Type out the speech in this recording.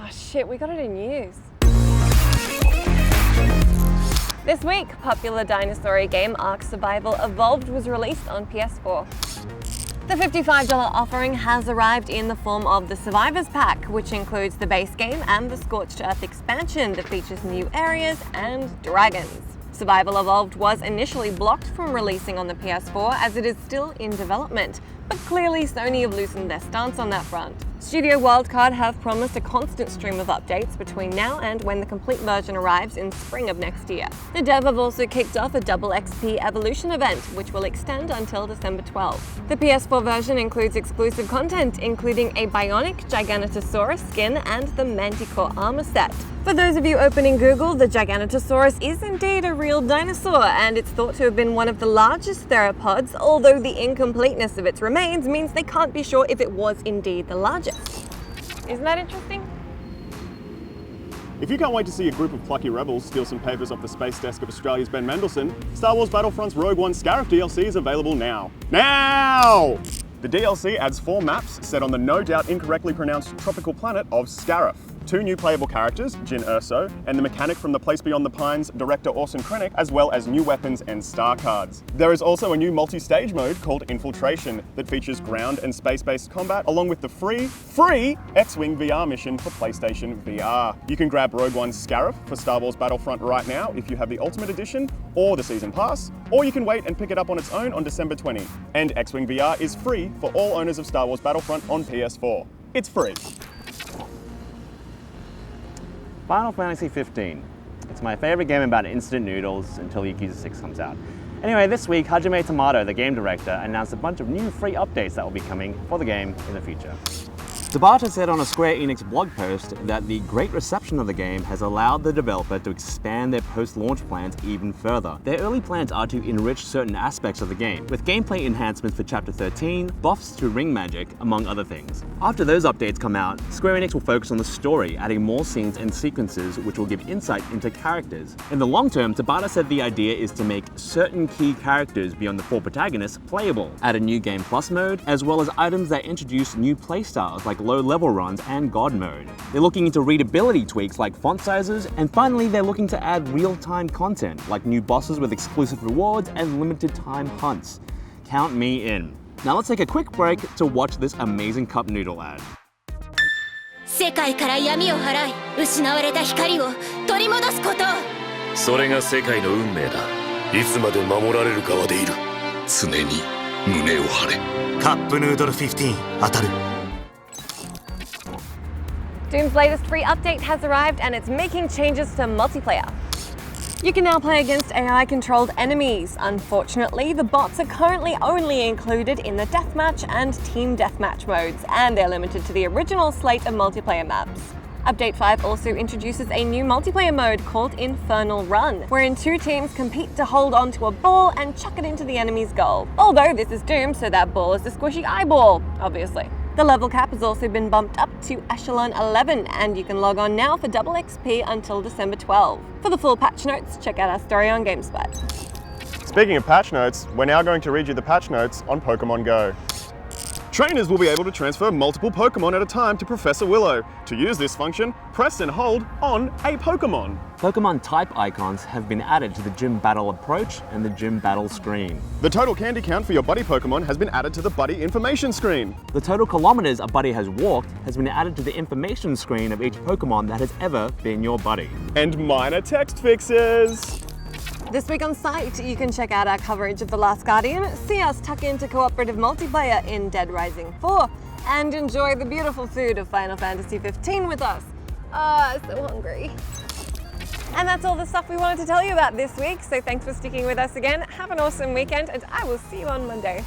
Oh shit, we gotta do news. This week, popular dinosaur game ARK Survival Evolved was released on PS4. The $55 offering has arrived in the form of the Survivors Pack, which includes the base game and the Scorched Earth expansion that features new areas and dragons. Survival Evolved was initially blocked from releasing on the PS4 as it is still in development, but clearly Sony have loosened their stance on that front. Studio Wildcard have promised a constant stream of updates between now and when the complete version arrives in spring of next year. The dev have also kicked off a double XP Evolution event, which will extend until December 12th. The PS4 version includes exclusive content, including a bionic Giganotosaurus skin and the Manticore armor set. For those of you opening Google, the Giganotosaurus is indeed a real dinosaur, and it's thought to have been one of the largest theropods, although the incompleteness of its remains means they can't be sure if it was indeed the largest. Isn't that interesting? If you can't wait to see a group of plucky rebels steal some papers off the space desk of Australia's Ben Mendelsohn, Star Wars Battlefront's Rogue One Scarif DLC is available now. Now! The DLC adds 4 maps set on the no doubt incorrectly pronounced tropical planet of Scarif. 2 new playable characters, Jyn Erso, and the mechanic from The Place Beyond the Pines, director Orson Krennic, as well as new weapons and star cards. There is also a new multi-stage mode called Infiltration that features ground and space-based combat, along with the free X-Wing VR mission for PlayStation VR. You can grab Rogue One Scarif for Star Wars Battlefront right now if you have the Ultimate Edition or the Season Pass, or you can wait and pick it up on its own on December 20. And X-Wing VR is free for all owners of Star Wars Battlefront on PS4. It's free. Final Fantasy 15. It's my favorite game about instant noodles until Yakuza 6 comes out. Anyway, this week, Hajime Tomato, the game director, announced a bunch of new free updates that will be coming for the game in the future. Tabata said on a Square Enix blog post that the great reception of the game has allowed the developer to expand their post-launch plans even further. Their early plans are to enrich certain aspects of the game, with gameplay enhancements for Chapter 13, buffs to ring magic, among other things. After those updates come out, Square Enix will focus on the story, adding more scenes and sequences which will give insight into characters. In the long term, Tabata said the idea is to make certain key characters beyond the 4 protagonists playable, add a new Game Plus mode, as well as items that introduce new playstyles like low-level runs and God mode. They're looking into readability tweaks like font sizes, and finally they're looking to add real-time content like new bosses with exclusive rewards and limited-time hunts. Count me in. Now let's take a quick break to watch this amazing cup noodle ad. 世界から闇を払い、失われた光を取り戻すこと。それが世界の運命だ。いつまで守られる側でいる。常に胸を張れ。カップヌードル15当たる。Doom's latest free update has arrived and it's making changes to multiplayer. You can now play against AI-controlled enemies. Unfortunately, the bots are currently only included in the Deathmatch and Team Deathmatch modes, and they're limited to the original slate of multiplayer maps. Update 5 also introduces a new multiplayer mode called Infernal Run, wherein 2 teams compete to hold onto a ball and chuck it into the enemy's goal. Although this is Doom, so that ball is a squishy eyeball, obviously. The level cap has also been bumped up to Echelon 11, and you can log on now for double XP until December 12. For the full patch notes, check out our story on GameSpot. Speaking of patch notes, we're now going to read you the patch notes on Pokemon Go. Trainers will be able to transfer multiple Pokemon at a time to Professor Willow. To use this function, press and hold on a Pokemon. Pokemon type icons have been added to the Gym Battle approach and the Gym Battle screen. The total candy count for your buddy Pokemon has been added to the buddy information screen. The total kilometers a buddy has walked has been added to the information screen of each Pokemon that has ever been your buddy. And minor text fixes. This week on site, you can check out our coverage of The Last Guardian, see us tuck into cooperative multiplayer in Dead Rising 4, and enjoy the beautiful food of Final Fantasy 15 with us. So hungry. And that's all the stuff we wanted to tell you about this week, so thanks for sticking with us again. Have an awesome weekend, and I will see you on Monday.